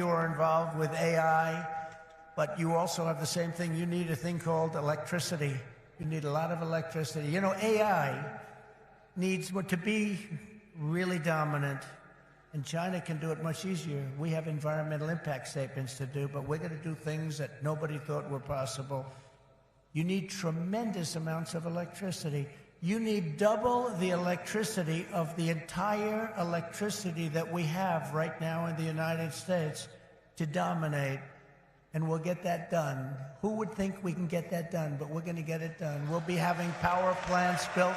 are involved with AI, but you also have the same thing. You need a thing called electricity. You need a lot of electricity. You know, AI needs to be really dominant, and China can do it much easier. We have environmental impact statements to do, but we're going to do things that nobody thought were possible. You need tremendous amounts of electricity. You need double the electricity of the entire electricity that we have right now in the United States to dominate, and we'll get that done. Who would think we can get that done? But we're going to get it done. We'll be having power plants built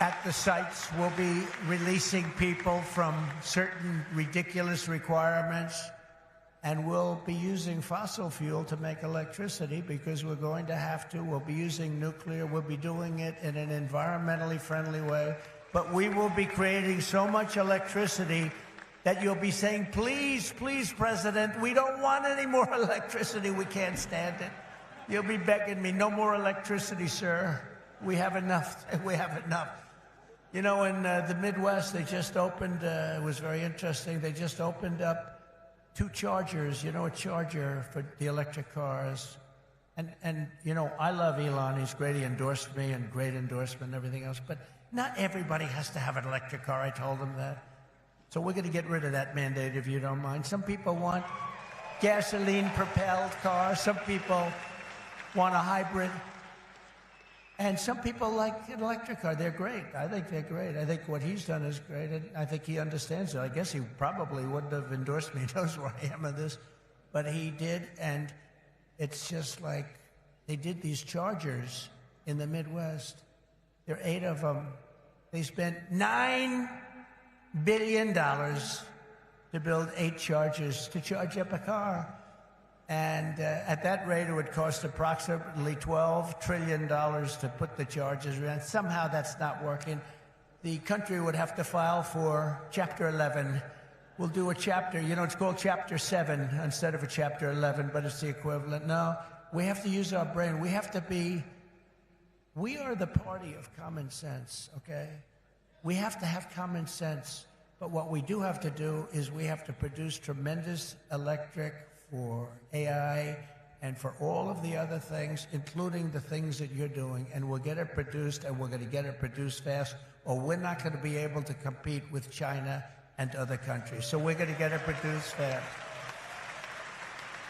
at the sites. We'll be releasing people from certain ridiculous requirements, and we'll be using fossil fuel to make electricity because we're going to have to. We'll be using nuclear. We'll be doing it in an environmentally friendly way. But we will be creating so much electricity that you'll be saying, please, please, President, we don't want any more electricity. We can't stand it. You'll be begging me, no more electricity, sir. We have enough. We have enough. You know, in the Midwest, they just opened, it was very interesting, they just opened up 2 chargers, you know, a charger for the electric cars. And you know, I love Elon. He's great. He endorsed me, and great endorsement and everything else. But not everybody has to have an electric car. I told him that. So we're going to get rid of that mandate, if you don't mind. Some people want gasoline-propelled cars. Some people want a hybrid. And some people like an electric car. They're great. I think they're great. I think what he's done is great. And I think he understands it. I guess he probably wouldn't have endorsed me. He knows where I am in this. But he did. And it's just like they did these chargers in the Midwest. There are 8 of them. They spent $9 billion to build 8 chargers to charge up a car. And at that rate, it would cost approximately $12 trillion to put the charges around. Somehow that's not working. The country would have to file for Chapter 11. We'll do a chapter, you know, it's called Chapter 7 instead of a Chapter 11, but it's the equivalent. No, we have to use our brain. We have to be, we are the party of common sense, okay? We have to have common sense. But what we do have to do is we have to produce tremendous electric for AI and for all of the other things, including the things that you're doing. And we'll get it produced, and we're going to get it produced fast, or we're not going to be able to compete with China and other countries. So we're going to get it produced fast.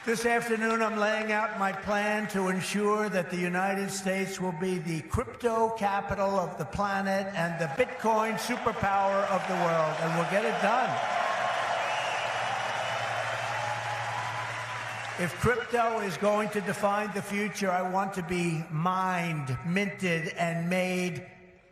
This afternoon, I'm laying out my plan to ensure that the United States will be the crypto capital of the planet and the Bitcoin superpower of the world, and we'll get it done. If crypto is going to define the future, I want to be mined, minted, and made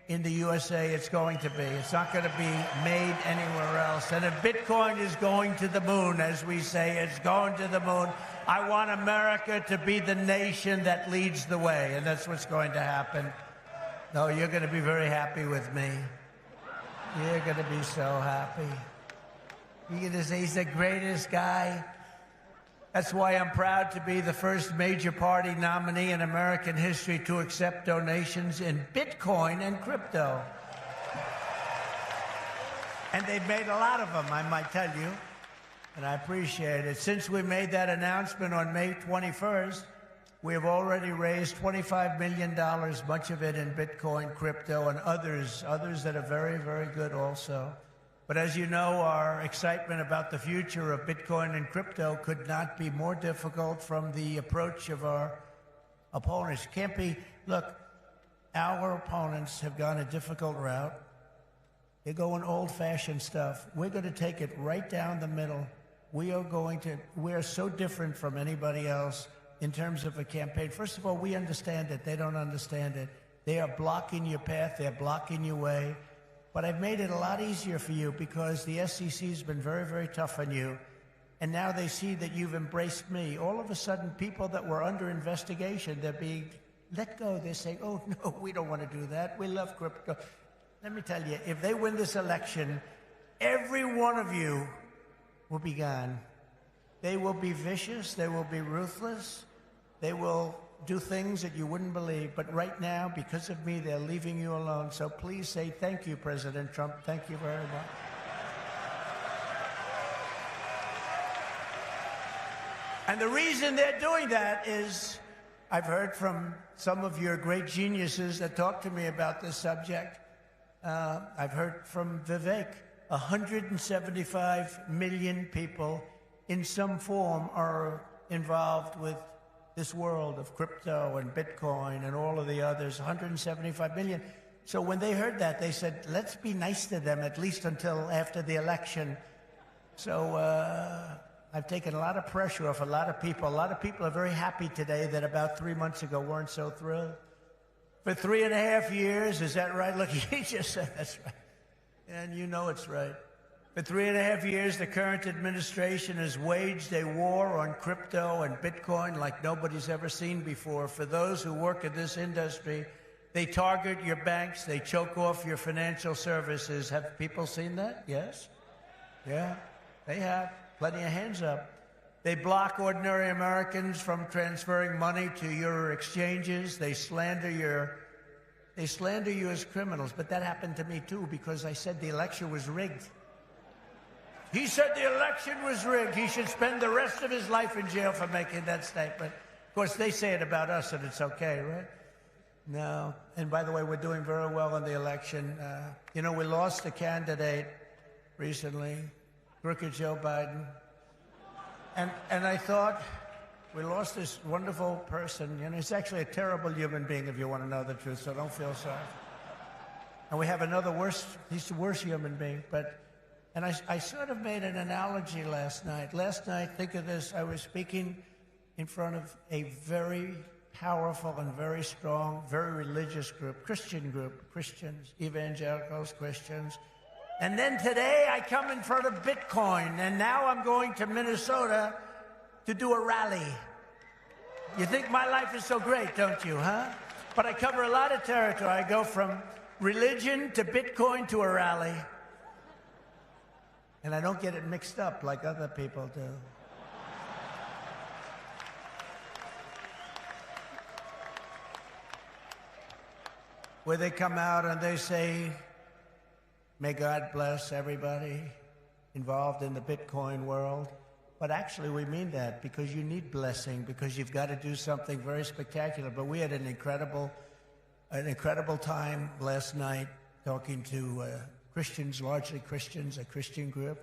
in the USA. It's going to be. It's not going to be made anywhere else. And if Bitcoin is going to the moon, as we say, it's going to the moon, I want America to be the nation that leads the way, and that's what's going to happen. No, you're going to be very happy with me. You're going to be so happy. You're going to say he's the greatest guy. That's why I'm proud to be the first major party nominee in American history to accept donations in Bitcoin and crypto. And they've made a lot of them, I might tell you, and I appreciate it. Since we made that announcement on May 21st, we have already raised $25 million, much of it in Bitcoin, crypto, and others that are very, very good also. But as you know, our excitement about the future of Bitcoin and crypto could not be more difficult from the approach of our opponents. Can't be, look, our opponents have gone a difficult route. They're going old-fashioned stuff. We're going to take it right down the middle. We are so different from anybody else in terms of a campaign. First of all, we understand it. They don't understand it. They are blocking your path. They're blocking your way. But I've made it a lot easier for you because the SEC has been very, very tough on you. And now they see that you've embraced me. All of a sudden, people that were under investigation, they're being let go. They're saying, oh, no, we don't want to do that. We love crypto. Let me tell you, if they win this election, every one of you will be gone. They will be vicious. They will be ruthless. They will do things that you wouldn't believe. But right now, because of me, they're leaving you alone. So please say thank you, President Trump. Thank you very much. And the reason they're doing that is, I've heard from some of your great geniuses that talk to me about this subject. I've heard from Vivek. 175 million people in some form are involved with this world of crypto and Bitcoin and all of the others, 175 million. So when they heard that, they said, let's be nice to them, at least until after the election. So I've taken a lot of pressure off a lot of people. A lot of people are very happy today that about 3 months ago weren't so thrilled. For 3.5 years, is that right? Look, he just said that's right. And you know it's right. For 3.5 years, the current administration has waged a war on crypto and Bitcoin like nobody's ever seen before. For those who work in this industry, they target your banks, they choke off your financial services. Have people seen that? Yes? Yeah, they have. Plenty of hands up. They block ordinary Americans from transferring money to your exchanges. They slander you as criminals. But that happened to me too, because I said the election was rigged. He said the election was rigged. He should spend the rest of his life in jail for making that statement. Of course, they say it about us, and it's okay, right? No. And by the way, we're doing very well in the election. You know, we lost a candidate recently, crooked Joe Biden. And I thought, we lost this wonderful person. You know, he's actually a terrible human being, if you want to know the truth, so don't feel sorry. And we have another he's the worst human being. And I sort of made an analogy last night. Last night, think of this, I was speaking in front of a very powerful and very strong, very religious group, Christians, evangelicals, Christians. And then today I come in front of Bitcoin, and now I'm going to Minnesota to do a rally. You think my life is so great, don't you, huh? But I cover a lot of territory. I go from religion to Bitcoin to a rally. And I don't get it mixed up like other people do. Where they come out and they say, may God bless everybody involved in the Bitcoin world. But actually, we mean that because you need blessing, because you've got to do something very spectacular. But we had an incredible time last night talking to Christians, largely Christians, a Christian group.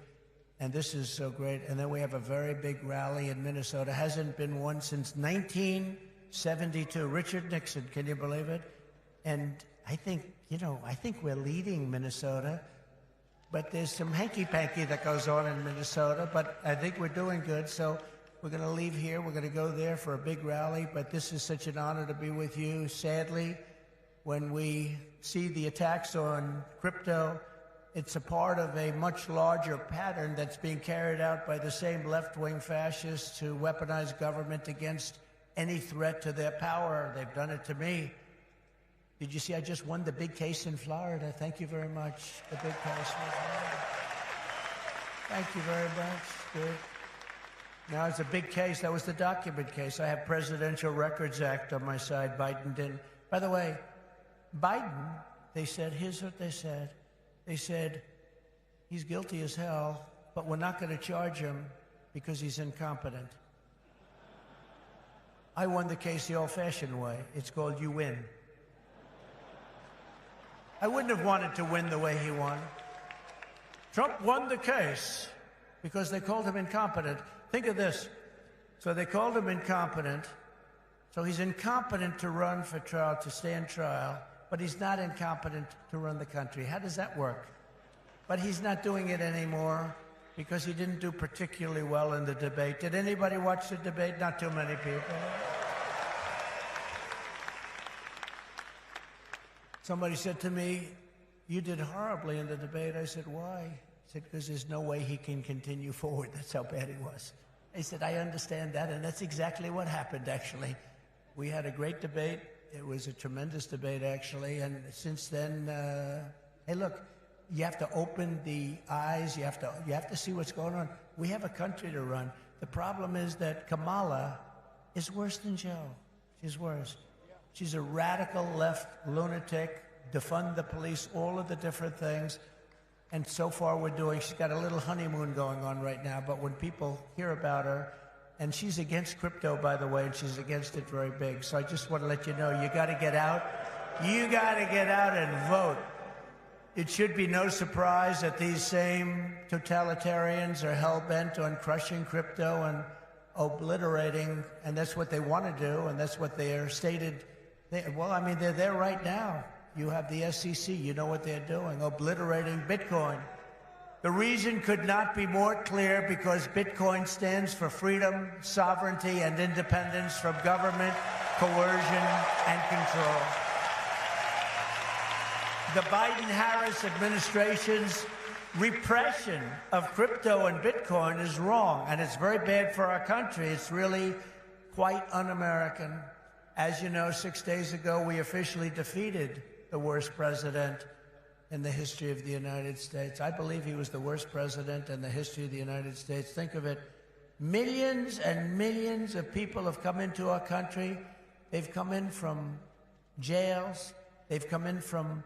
And this is so great. And then we have a very big rally in Minnesota. Hasn't been one since 1972. Richard Nixon, can you believe it? And I think we're leading Minnesota. But there's some hanky-panky that goes on in Minnesota. But I think we're doing good. So we're going to leave here. We're going to go there for a big rally. But this is such an honor to be with you. Sadly, when we see the attacks on crypto, it's a part of a much larger pattern that's being carried out by the same left-wing fascists who weaponize government against any threat to their power. They've done it to me. Did you see I just won the big case in Florida? Thank you very much. The big case. Thank you very much. Good. Now, it's a big case. That was the document case. I have Presidential Records Act on my side. Biden didn't. By the way, Biden, they said, here's what they said. They said, he's guilty as hell, but we're not going to charge him because he's incompetent. I won the case the old-fashioned way. It's called you win. I wouldn't have wanted to win the way he won. Trump won the case because they called him incompetent. Think of this. So they called him incompetent. So he's incompetent to run for trial, to stand trial, but he's not incompetent to run the country. How does that work? But he's not doing it anymore because he didn't do particularly well in the debate. Did anybody watch the debate? Not too many people. Somebody said to me, you did horribly in the debate. I said, why? He said, because there's no way he can continue forward. That's how bad he was. I said, I understand that, and that's exactly what happened, actually. We had a great debate. It was a tremendous debate, actually, and since then, hey, look, you have to open the eyes. You have to see what's going on. We have a country to run. The problem is that Kamala is worse than Joe. She's worse. She's a radical left lunatic, defund the police, all of the different things. And so far she's got a little honeymoon going on right now, but when people hear about her And she's against crypto, by the way, and she's against it very big. So I just want to let you know, you got to get out. You got to get out and vote. It should be no surprise that these same totalitarians are hell-bent on crushing crypto and obliterating, and that's what they want to do, and that's what they are stated. Well, I mean, they're there right now. You have the SEC, you know what they're doing, obliterating Bitcoin. The reason could not be more clear, because Bitcoin stands for freedom, sovereignty, and independence from government, coercion, and control. The Biden-Harris administration's repression of crypto and Bitcoin is wrong, and it's very bad for our country. It's really quite un-American. As you know, 6 days ago, we officially defeated the worst president in the history of the United States. I believe he was the worst president in the history of the United States. Think of it. Millions and millions of people have come into our country. They've come in from jails. They've come in from,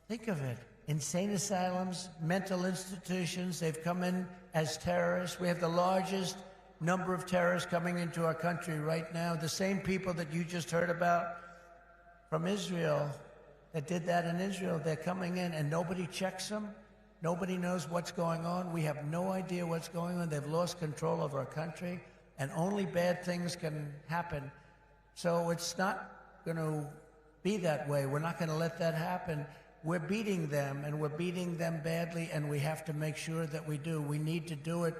think of it, insane asylums, mental institutions. They've come in as terrorists. We have the largest number of terrorists coming into our country right now. The same people that you just heard about from Israel, that did that in Israel, they're coming in and nobody checks them. Nobody knows what's going on. We have no idea what's going on. They've lost control of our country, and only bad things can happen. So it's not going to be that way. We're not going to let that happen. We're beating them, and we're beating them badly, and we have to make sure that we do. We need to do it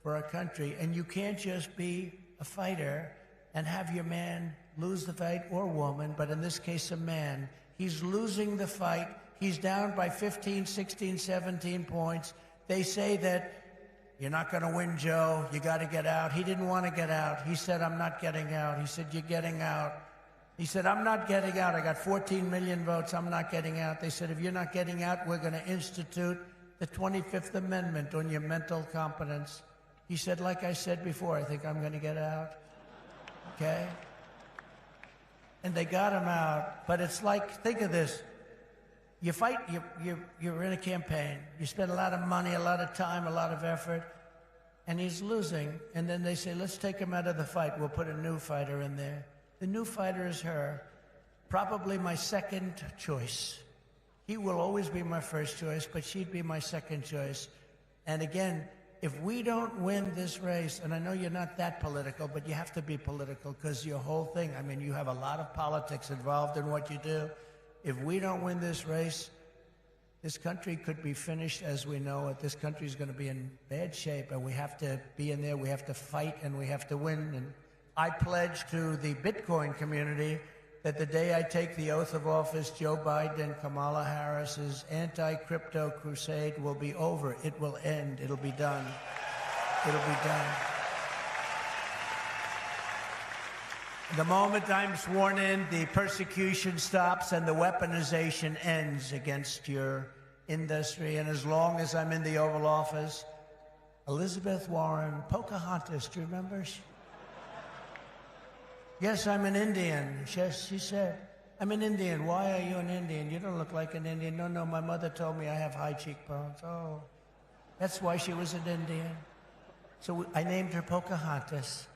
for our country. And you can't just be a fighter and have your man lose the fight, or woman, but in this case, a man. He's losing the fight. He's down by 15, 16, 17 points. They say that you're not going to win, Joe. You got to get out. He didn't want to get out. He said, I'm not getting out. He said, you're getting out. He said, I'm not getting out. I got 14 million votes. I'm not getting out. They said, if you're not getting out, we're going to institute the 25th Amendment on your mental competence. He said, like I said before, I think I'm going to get out. Okay? And they got him out. But it's like, think of this. You fight, you're in a campaign. You spend a lot of money, a lot of time, a lot of effort, and he's losing. And then they say, let's take him out of the fight. We'll put a new fighter in there. The new fighter is her, probably my second choice. He will always be my first choice, but she'd be my second choice. And again, if we don't win this race, and I know you're not that political, but you have to be political because your whole thing, I mean, you have a lot of politics involved in what you do. If we don't win this race, this country could be finished as we know it. This country is going to be in bad shape, and we have to be in there. We have to fight, and we have to win. And I pledge to the Bitcoin community that the day I take the oath of office, Joe Biden and Kamala Harris's anti-crypto crusade will be over. It will end. It'll be done. It'll be done. The moment I'm sworn in, the persecution stops and the weaponization ends against your industry. And as long as I'm in the Oval Office, Elizabeth Warren, Pocahontas, do you remember? Yes, I'm an Indian. Yes, she said, I'm an Indian. Why are you an Indian? You don't look like an Indian. No, no, my mother told me I have high cheekbones. Oh, that's why she was an Indian. So I named her Pocahontas.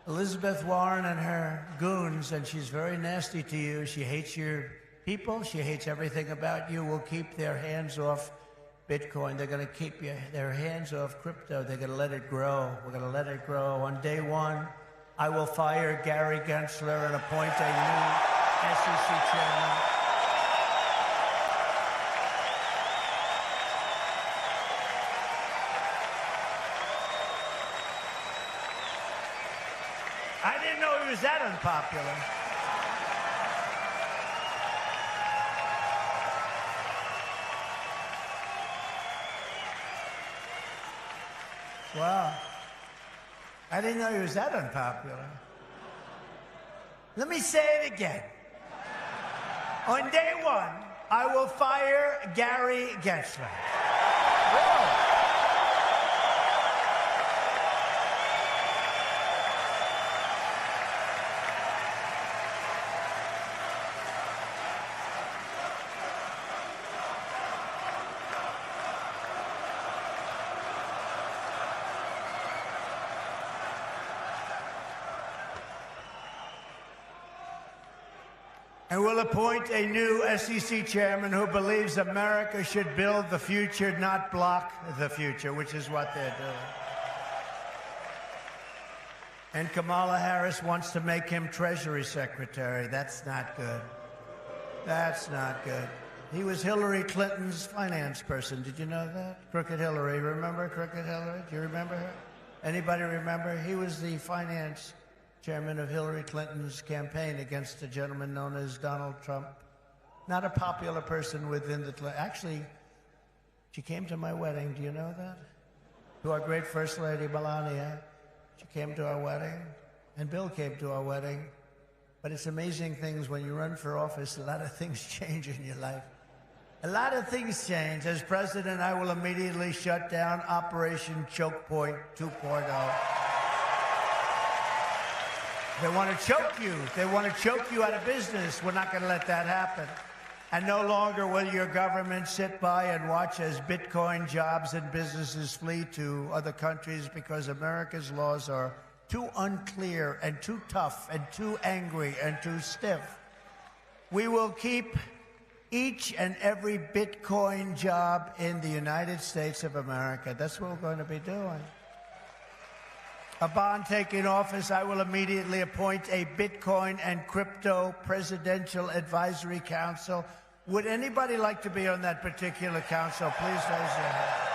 Elizabeth Warren and her goons, and she's very nasty to you. She hates your people. She hates everything about you. Will keep their hands off Bitcoin. They're going to keep their hands off crypto. They're going to let it grow. We're going to let it grow. On day one, I will fire Gary Gensler and appoint a new SEC chairman. I didn't know he was that unpopular. Wow. I didn't know he was that unpopular. Let me say it again. On day one, I will fire Gary Gensler. Whoa. And we'll appoint a new SEC chairman who believes America should build the future, not block the future, which is what they're doing. And Kamala Harris wants to make him Treasury Secretary. That's not good. That's not good. He was Hillary Clinton's finance person. Did you know that? Crooked Hillary. Remember Crooked Hillary? Do you remember her? Anybody remember? He was the finance chairman of Hillary Clinton's campaign against a gentleman known as Donald Trump. Not a popular person within the... Actually, she came to my wedding. Do you know that? To our great First Lady, Melania. She came to our wedding, and Bill came to our wedding. But it's amazing things when you run for office, a lot of things change in your life. A lot of things change. As president, I will immediately shut down Operation Choke Point 2.0. They want to choke you. They want to choke you out of business. We're not going to let that happen. And no longer will your government sit by and watch as Bitcoin jobs and businesses flee to other countries because America's laws are too unclear and too tough and too angry and too stiff. We will keep each and every Bitcoin job in the United States of America. That's what we're going to be doing. Upon taking office, I will immediately appoint a Bitcoin and Crypto Presidential Advisory Council. Would anybody like to be on that particular council? Please raise your hand.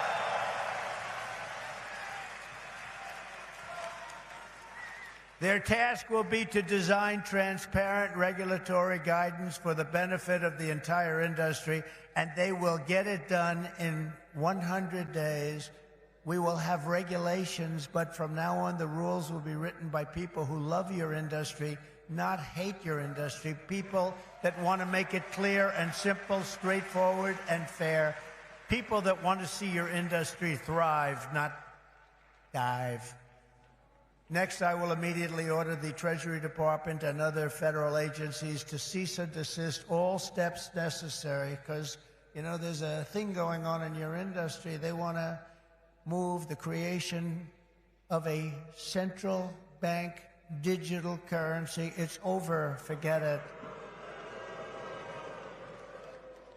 Their task will be to design transparent regulatory guidance for the benefit of the entire industry, and they will get it done in 100 days. We will have regulations, but from now on, the rules will be written by people who love your industry, not hate your industry, people that want to make it clear and simple, straightforward and fair, people that want to see your industry thrive, not dive. Next, I will immediately order the Treasury Department and other federal agencies to cease and desist all steps necessary, because, you know, there's a thing going on in your industry. They want to move the creation of a central bank digital currency. It's over. Forget it.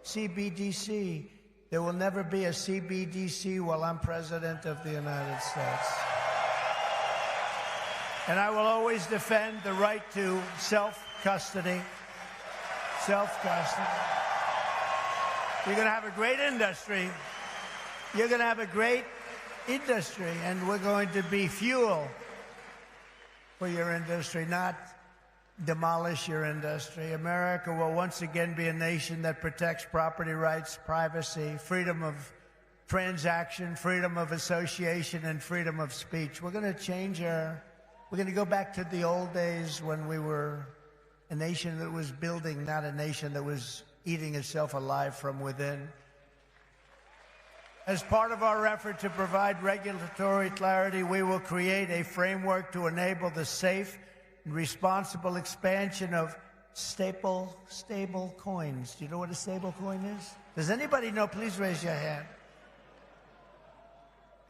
CBDC. There will never be a CBDC while I'm president of the United States. And I will always defend the right to self-custody. Self-custody. You're going to have a great industry. You're going to have a great industry, and we're going to be fuel for your industry, not demolish your industry. America will once again be a nation that protects property rights, privacy, freedom of transaction, freedom of association, and freedom of speech. We're going to change we're going to go back to the old days when we were a nation that was building, not a nation that was eating itself alive from within. As part of our effort to provide regulatory clarity, we will create a framework to enable the safe and responsible expansion of stable coins. Do you know what a stable coin is? Does anybody know? Please raise your hand.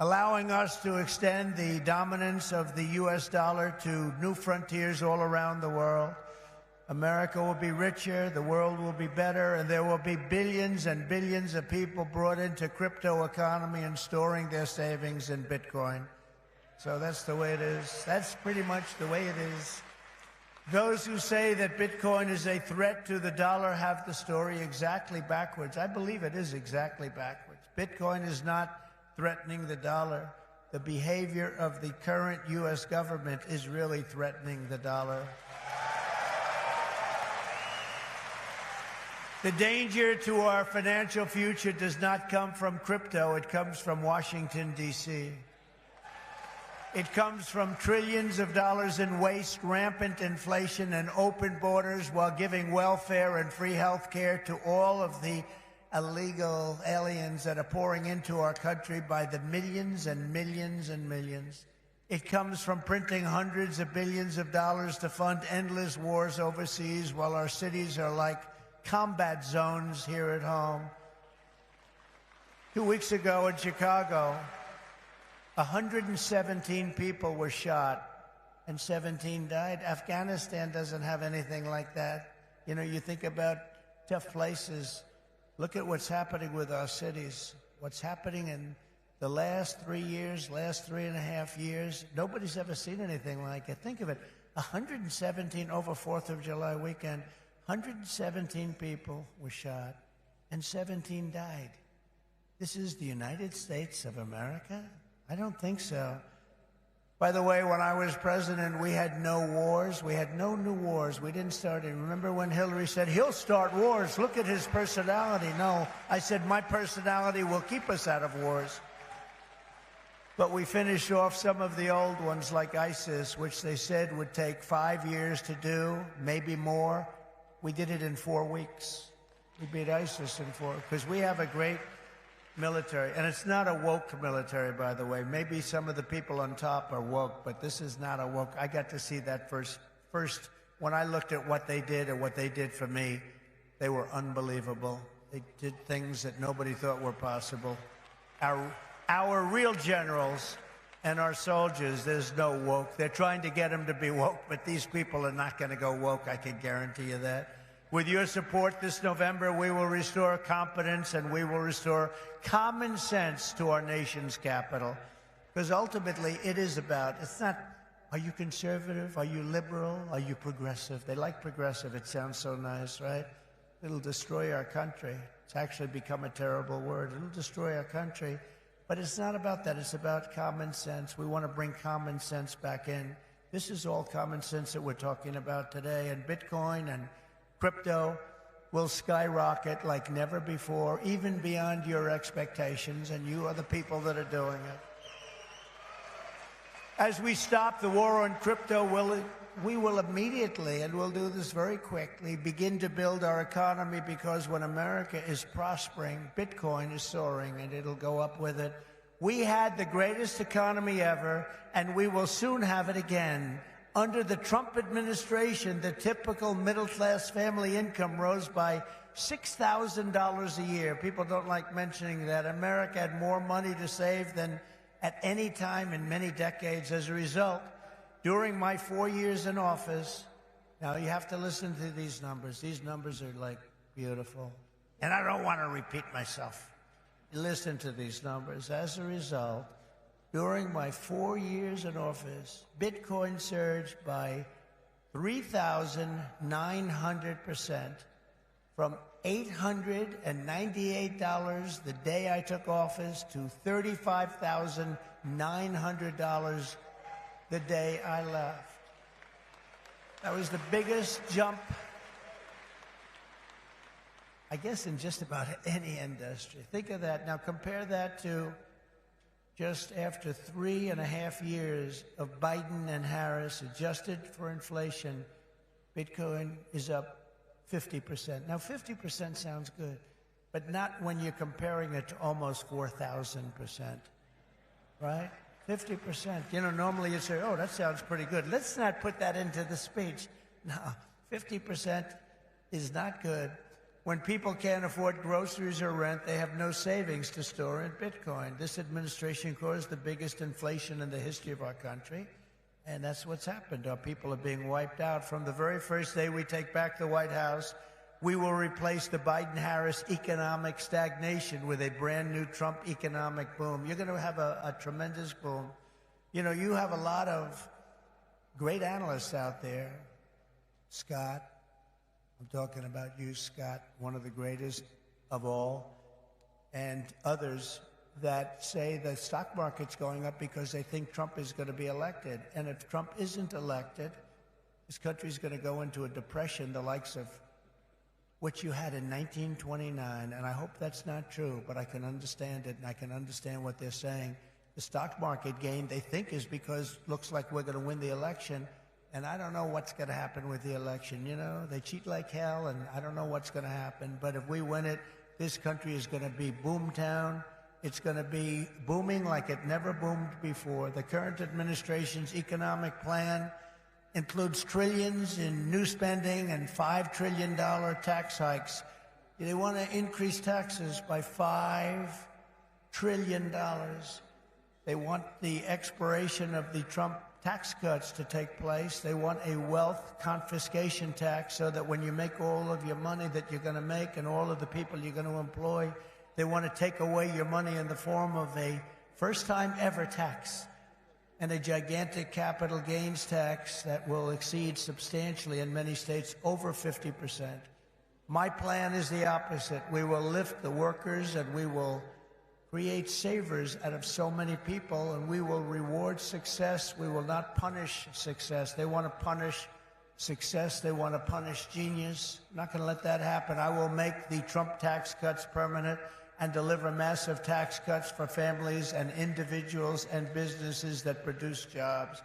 Allowing us to extend the dominance of the U.S. dollar to new frontiers all around the world. America will be richer, the world will be better, and there will be billions and billions of people brought into crypto economy and storing their savings in Bitcoin. So that's the way it is. That's pretty much the way it is. Those who say that Bitcoin is a threat to the dollar have the story exactly backwards. I believe it is exactly backwards. Bitcoin is not threatening the dollar. The behavior of the current U.S. government is really threatening the dollar. The danger to our financial future does not come from crypto. It comes from Washington, D.C. It comes from trillions of dollars in waste, rampant inflation, and open borders while giving welfare and free health care to all of the illegal aliens that are pouring into our country by the millions and millions and millions. It comes from printing hundreds of billions of dollars to fund endless wars overseas while our cities are like combat zones here at home. 2 weeks ago in Chicago, 117 people were shot and 17 died. Afghanistan doesn't have anything like that. You know, you think about tough places. Look at what's happening with our cities. What's happening in the last 3 years, last 3.5 years. Nobody's ever seen anything like it. Think of it. 117 over 4th of July weekend. 117 people were shot and 17 died. This is the United States of America? I don't think so. By the way, when I was president, we had no wars. We had no new wars. We didn't start it. Remember when Hillary said, he'll start wars. Look at his personality. No, I said, my personality will keep us out of wars. But we finished off some of the old ones like ISIS, which they said would take 5 years to do, maybe more. We did it in 4 weeks. We beat ISIS in 4, because we have a great military. And it's not a woke military, by the way. Maybe some of the people on top are woke, but this is not a woke. I got to see that first when I looked at what they did and what they did for me. They were unbelievable. They did things that nobody thought were possible. Our real generals and our soldiers, there's no woke. They're trying to get them to be woke, but these people are not going to go woke, I can guarantee you that. With your support this November, we will restore confidence and we will restore common sense to our nation's capital. Because ultimately, it is about, it's not, are you conservative? Are you liberal? Are you progressive? They like progressive. It sounds so nice, right? It'll destroy our country. It's actually become a terrible word. It'll destroy our country. But it's not about that. It's about common sense. We want to bring common sense back in. This is all common sense that we're talking about today. And Bitcoin and crypto will skyrocket like never before, even beyond your expectations, and you are the people that are doing it. As we stop the war on crypto, we will immediately, and we'll do this very quickly, begin to build our economy, because when America is prospering, Bitcoin is soaring, and it'll go up with it. We had the greatest economy ever, and we will soon have it again. Under the Trump administration, the typical middle-class family income rose by $6,000 a year. People don't like mentioning that. America had more money to save than at any time in many decades. As a result, during my 4 years in office, now you have to listen to these numbers. These numbers are like beautiful. And I don't want to repeat myself. Listen to these numbers. As a result, during my 4 years in office, Bitcoin surged by 3,900%, from $898 the day I took office to $35,900 the day I left. That was the biggest jump, I guess, in just about any industry. Think of that. Now compare that to just after 3.5 years of Biden and Harris, adjusted for inflation, Bitcoin is up 50%. Now, 50% sounds good, but not when you're comparing it to almost 4,000%, right? 50%. You know, normally you say, oh, that sounds pretty good. Let's not put that into the speech. No, 50% is not good. When people can't afford groceries or rent, they have no savings to store in Bitcoin. This administration caused the biggest inflation in the history of our country, and that's what's happened. Our people are being wiped out. From the very first day we take back the White House, we will replace the Biden-Harris economic stagnation with a brand new Trump economic boom. You're going to have a tremendous boom. You know, you have a lot of great analysts out there. Scott, I'm talking about you, Scott, one of the greatest of all, and others that say the stock market's going up because they think Trump is going to be elected. And if Trump isn't elected, this country's going to go into a depression the likes of what you had in 1929. And I hope that's not true, but I can understand it, and I can understand what they're saying. The stock market gain, they think, is because looks like we're going to win the election. And I don't know what's going to happen with the election. You know, they cheat like hell, and I don't know what's going to happen. But if we win it, this country is going to be boomtown. It's going to be booming like it never boomed before. The current administration's economic plan includes trillions in new spending and $5 trillion tax hikes. They want to increase taxes by $5 trillion. They want the expiration of the Trump tax cuts to take place. They want a wealth confiscation tax so that when you make all of your money that you're going to make and all of the people you're going to employ, they want to take away your money in the form of a first-time ever tax and a gigantic capital gains tax that will exceed substantially in many states over 50%. My plan is the opposite. We will lift the workers and we will create savers out of so many people, and we will reward success. We will not punish success. They want to punish success. They want to punish genius. I'm not going to let that happen. I will make the Trump tax cuts permanent and deliver massive tax cuts for families and individuals and businesses that produce jobs.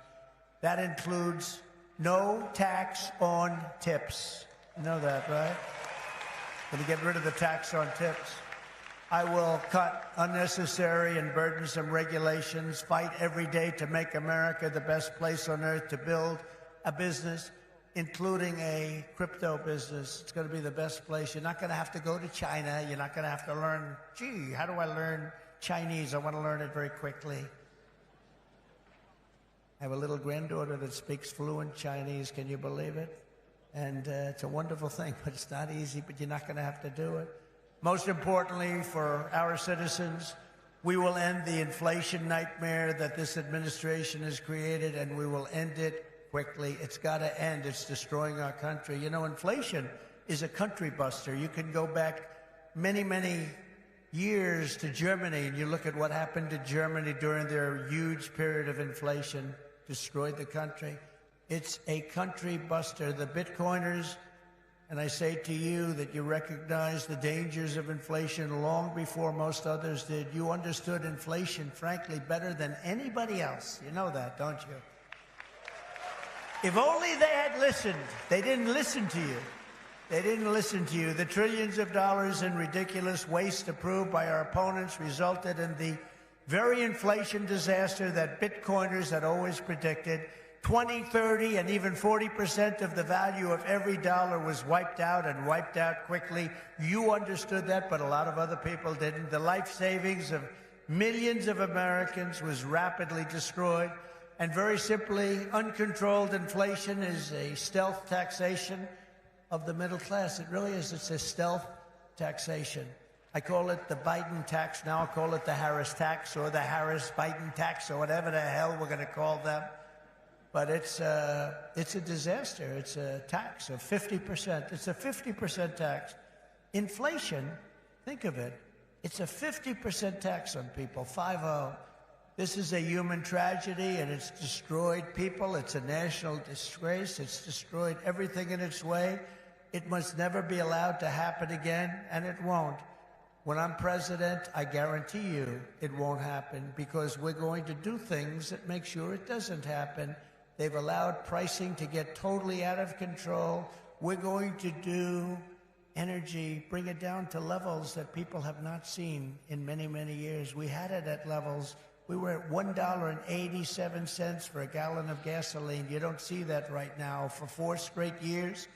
That includes no tax on tips. You know that, right? Going to get rid of the tax on tips. I will cut unnecessary and burdensome regulations, fight every day to make America the best place on earth to build a business, including a crypto business. It's going to be the best place. You're not going to have to go to China. You're not going to have to learn, gee, how do I learn Chinese? I want to learn it very quickly. I have a little granddaughter that speaks fluent Chinese. Can you believe it? And it's a wonderful thing, but it's not easy, but you're not going to have to do it. Most importantly, for our citizens, we will end the inflation nightmare that this administration has created, and we will end it quickly. It's got to end. It's destroying our country. You know, inflation is a country buster. You can go back many, many years to Germany, and you look at what happened to Germany during their huge period of inflation, destroyed the country. It's a country buster. The Bitcoiners, and I say to you that you recognize the dangers of inflation long before most others did. You understood inflation, frankly, better than anybody else. You know that, don't you? If only they had listened. They didn't listen to you. They didn't listen to you. The trillions of dollars in ridiculous waste approved by our opponents resulted in the very inflation disaster that Bitcoiners had always predicted. 20, 30, and even 40% of the value of every dollar was wiped out, and wiped out quickly. You understood that, but a lot of other people didn't. The life savings of millions of Americans was rapidly destroyed. And very simply, uncontrolled inflation is a stealth taxation of the middle class. It really is. It's a stealth taxation. I call it the Biden tax. Now I'll call it the Harris tax, or the Harris-Biden tax, or whatever the hell we're going to call them. But it's a disaster. It's a tax of 50%. It's a 50% tax. Inflation, think of it, it's a 50% tax on people, 50. This is a human tragedy, and it's destroyed people. It's a national disgrace. It's destroyed everything in its way. It must never be allowed to happen again, and it won't. When I'm president, I guarantee you it won't happen, because we're going to do things that make sure it doesn't happen. They've allowed pricing to get totally out of control. We're going to do energy, bring it down to levels that people have not seen in many, many years. We had it at levels. We were at $1.87 for a gallon of gasoline. You don't see that right now. For 4 straight years,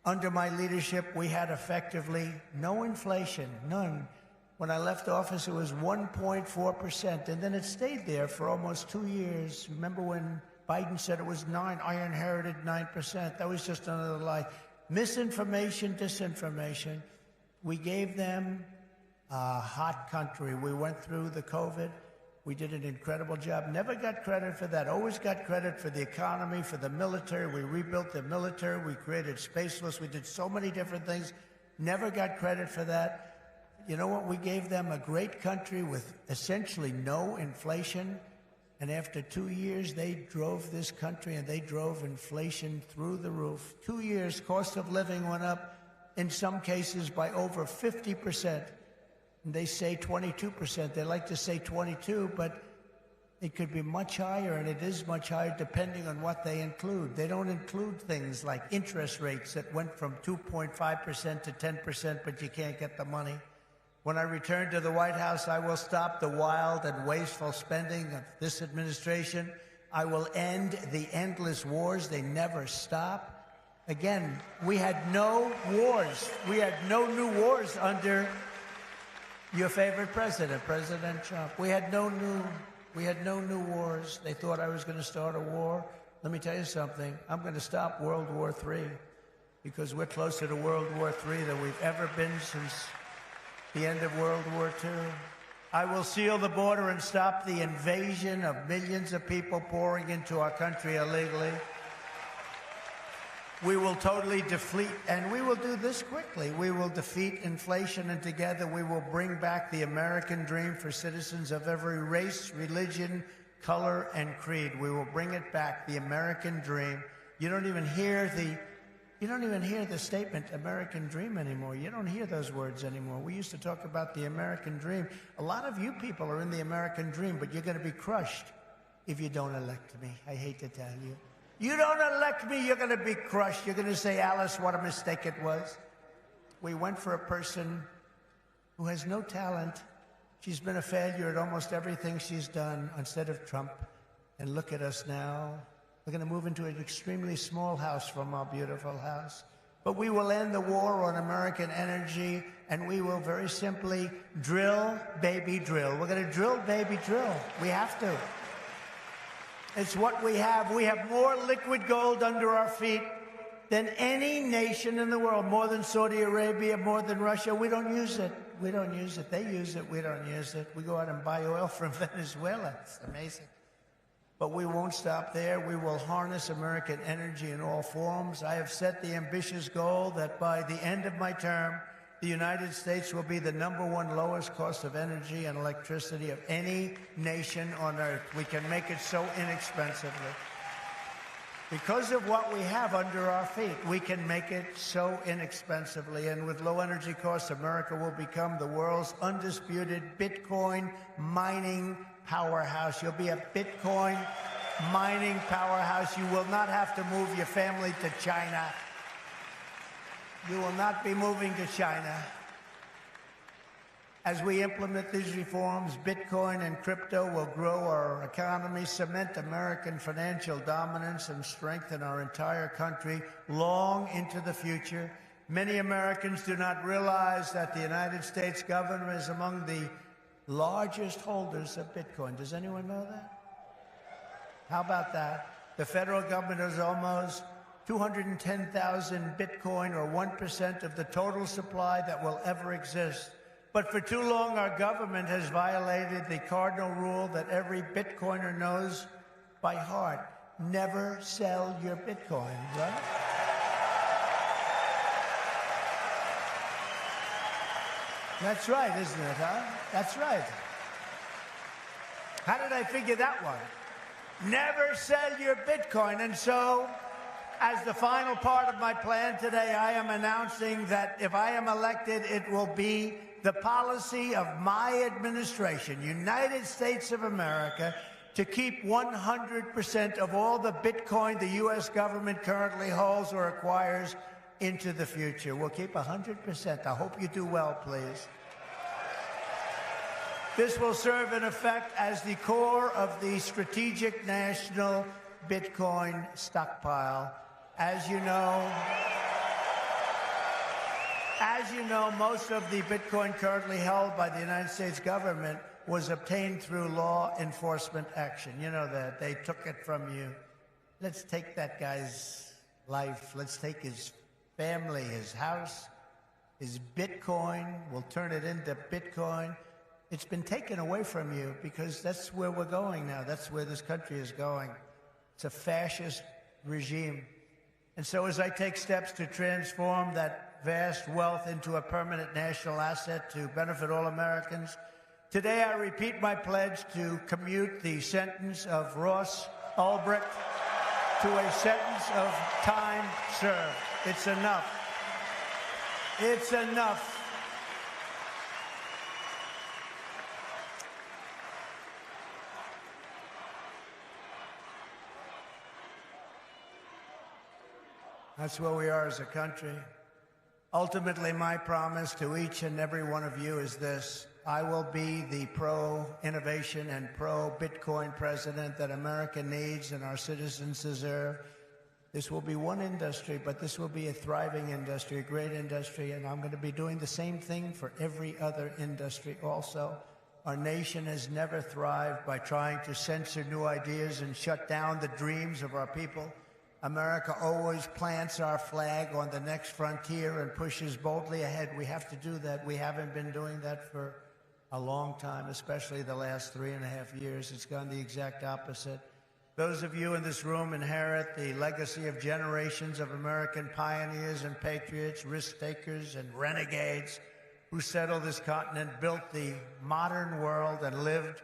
under my leadership, we had effectively no inflation, none. When I left office, it was 1.4%, and then it stayed there for almost 2 years. Remember when Biden said it was 9%? I inherited 9%. That was just another lie. Misinformation, disinformation. We gave them a hot country. We went through the COVID. We did an incredible job. Never got credit for that. Always got credit for the economy, for the military. We rebuilt the military. We created Space Force. We did so many different things. Never got credit for that. You know what? We gave them a great country with essentially no inflation. And after 2 years, they drove this country, and they drove inflation through the roof. 2 years, cost of living went up, in some cases, by over 50%. And they say 22%. They like to say 22, but it could be much higher, and it is much higher depending on what they include. They don't include things like interest rates that went from 2.5% to 10%, but you can't get the money. When I return to the White House, I will stop the wild and wasteful spending of this administration. I will end the endless wars. They never stop. Again, we had no wars. We had no new wars under your favorite president, President Trump. We had no new We had no new wars. They thought I was going to start a war. Let me tell you something. I'm going to stop World War III because we're closer to World War III than we've ever been since the end of World War II. I will seal the border and stop the invasion of millions of people pouring into our country illegally. We will totally defeat, and we will do this quickly. We will defeat inflation, and together we will bring back the American dream for citizens of every race, religion, color, and creed. We will bring it back, the American dream. You don't even hear the statement American dream anymore. You don't hear those words anymore. We used to talk about the American dream. A lot of you people are in the American dream, but you're going to be crushed if you don't elect me. I hate to tell you. You don't elect me, you're going to be crushed. You're going to say, Alice, what a mistake it was. We went for a person who has no talent. She's been a failure at almost everything she's done instead of Trump. And look at us now. We're going to move into an extremely small house from our beautiful house. But we will end the war on American energy, and we will very simply drill, baby, drill. We're going to drill, baby, drill. We have to. It's what we have. We have more liquid gold under our feet than any nation in the world, more than Saudi Arabia, more than Russia. We don't use it. We don't use it. They use it. We don't use it. We go out and buy oil from Venezuela. It's amazing. But we won't stop there. We will harness American energy in all forms. I have set the ambitious goal that by the end of my term, the United States will be the #1 lowest cost of energy and electricity of any nation on earth. We can make it so inexpensively. Because of what we have under our feet, we can make it so inexpensively. And with low energy costs, America will become the world's undisputed Bitcoin mining powerhouse. You'll be a Bitcoin mining powerhouse. You will not have to move your family to China. You will not be moving to China. As we implement these reforms, Bitcoin and crypto will grow our economy, cement American financial dominance, and strengthen our entire country long into the future. Many Americans do not realize that the United States government is among the largest holders of Bitcoin. Does anyone know that? How about that? The federal government is almost 210,000 Bitcoin, or 1% of the total supply that will ever exist. But for too long, our government has violated the cardinal rule that every Bitcoiner knows by heart. Never sell your Bitcoin, right? That's right, isn't it, huh? That's right. How did I figure that one? Never sell your Bitcoin. And so, as the final part of my plan today, I am announcing that if I am elected, it will be the policy of my administration, United States of America, to keep 100% of all the Bitcoin the U.S. government currently holds or acquires into the future. We'll keep 100%. I hope you do well, please. This will serve in effect as the core of the strategic national Bitcoin stockpile. As you know, most of the Bitcoin currently held by the United States government was obtained through law enforcement action. You know that. They took it from you. Let's take that guy's life. Let's take his family, his house, his Bitcoin. We'll turn it into Bitcoin. It's been taken away from you because that's where we're going now. That's where this country is going. It's a fascist regime. And so as I take steps to transform that vast wealth into a permanent national asset to benefit all Americans, today I repeat my pledge to commute the sentence of Ross Ulbricht to a sentence of time served. It's enough. It's enough. That's where we are as a country. Ultimately, my promise to each and every one of you is this. I will be the pro-innovation and pro-Bitcoin president that America needs and our citizens deserve. This will be one industry, but this will be a thriving industry, a great industry, and I'm going to be doing the same thing for every other industry also. Our nation has never thrived by trying to censor new ideas and shut down the dreams of our people. America always plants our flag on the next frontier and pushes boldly ahead. We have to do that. We haven't been doing that for a long time, especially the last 3.5 years. It's gone the exact opposite. Those of you in this room inherit the legacy of generations of American pioneers and patriots, risk-takers and renegades who settled this continent, built the modern world, and lived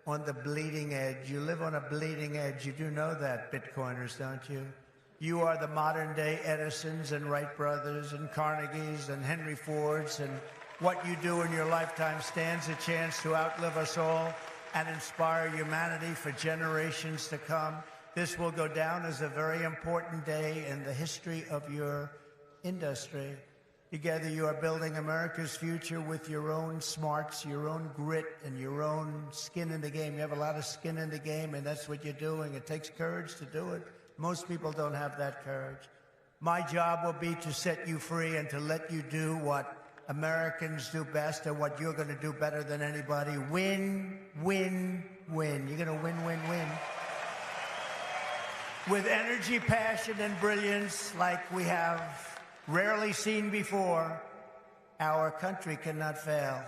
on the bleeding edge. You live on a bleeding edge. You do know that, Bitcoiners, don't you? You are the modern-day Edisons and Wright brothers and Carnegies and Henry Fords, and what you do in your lifetime stands a chance to outlive us all and inspire humanity for generations to come. This will go down as a very important day in the history of your industry. Together, you are building America's future with your own smarts, your own grit, and your own skin in the game. You have a lot of skin in the game, and that's what you're doing. It takes courage to do it. Most people don't have that courage. My job will be to set you free and to let you do what Americans do best and what you're going to do better than anybody. Win, win, win. You're going to win, win, win. With energy, passion, and brilliance like we have rarely seen before, our country cannot fail.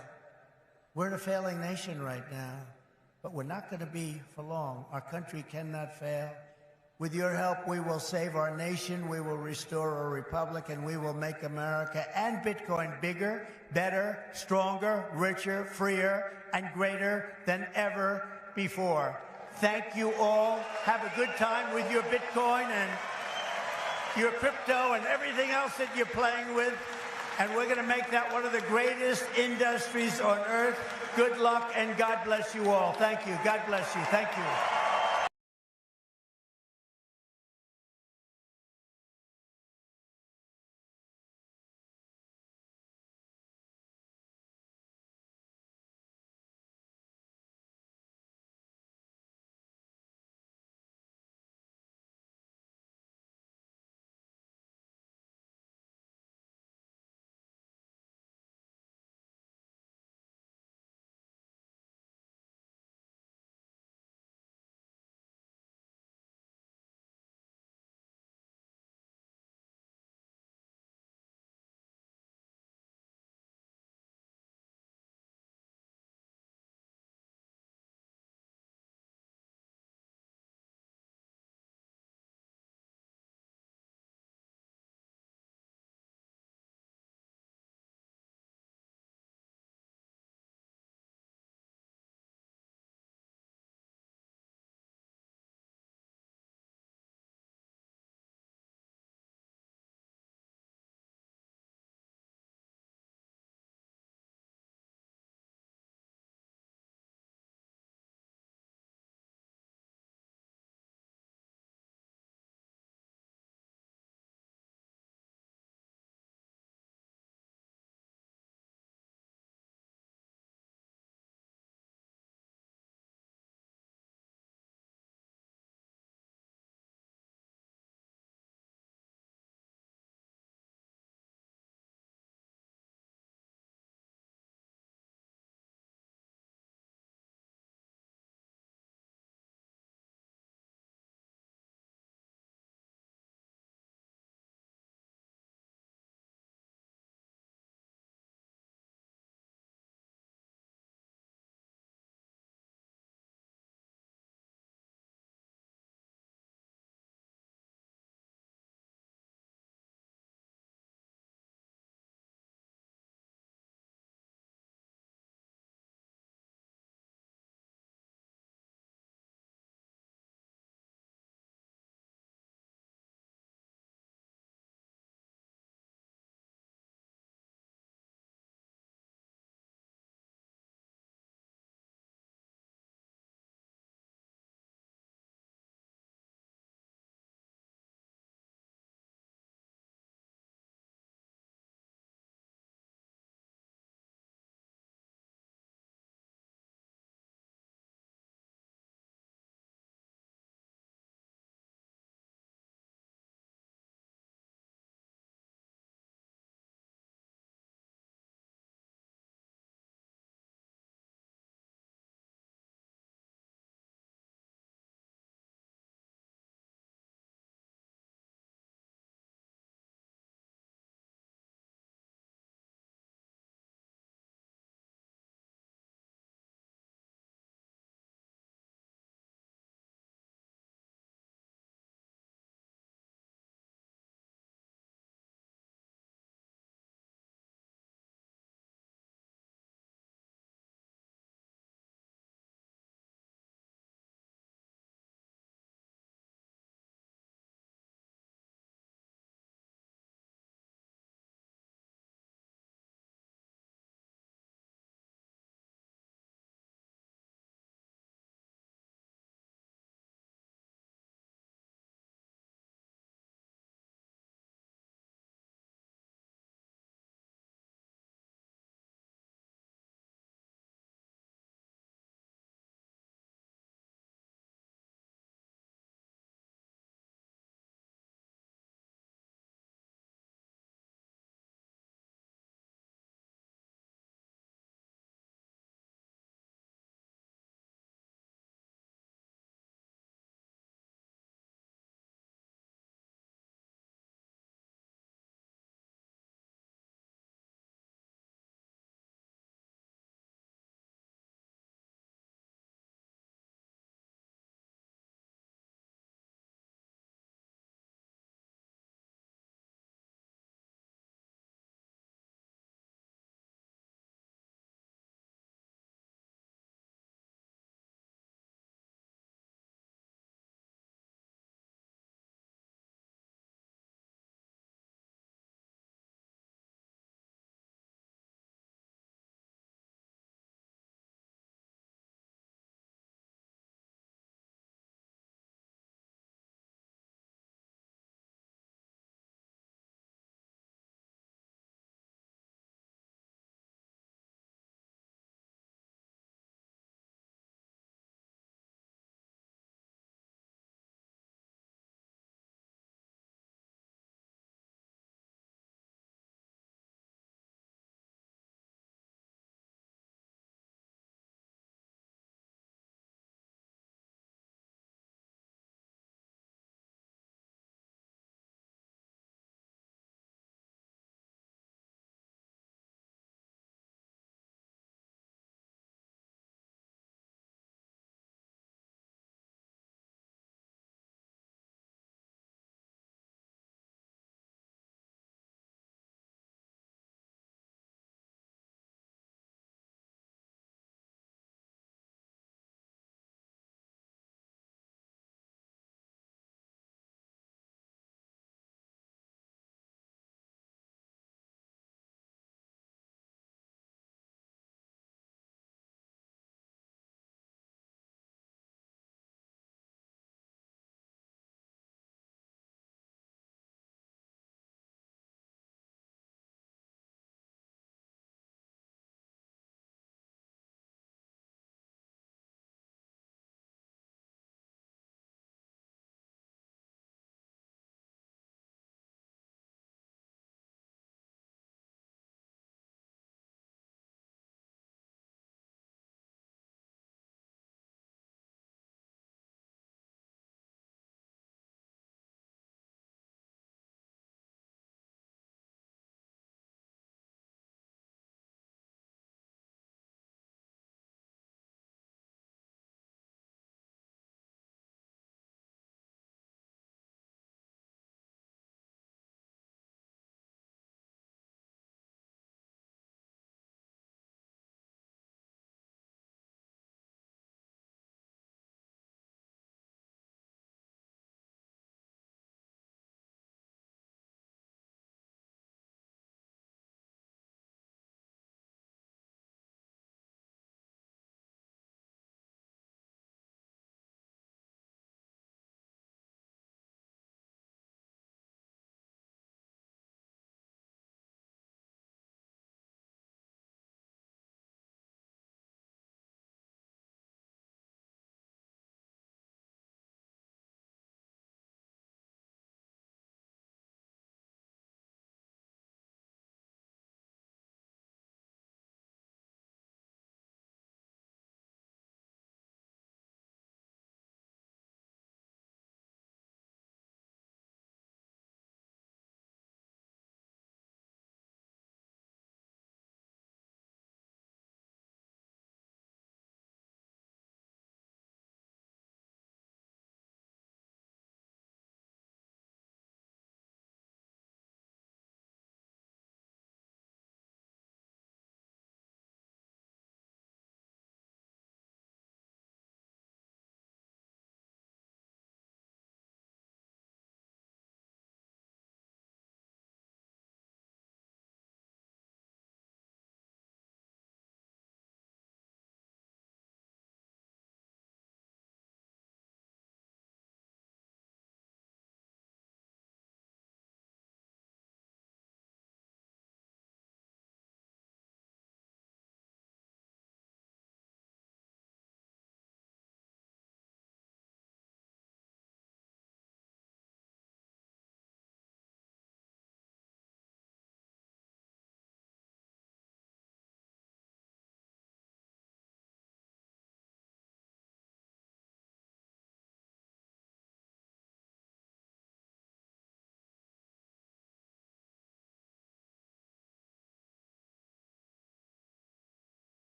We're in a failing nation right now, but we're not going to be for long. Our country cannot fail. With your help, we will save our nation, we will restore our republic, and we will make America and Bitcoin bigger, better, stronger, richer, freer, and greater than ever before. Thank you all. Have a good time with your Bitcoin and your crypto and everything else that you're playing with. And we're going to make that one of the greatest industries on earth. Good luck, and God bless you all. Thank you. God bless you. Thank you.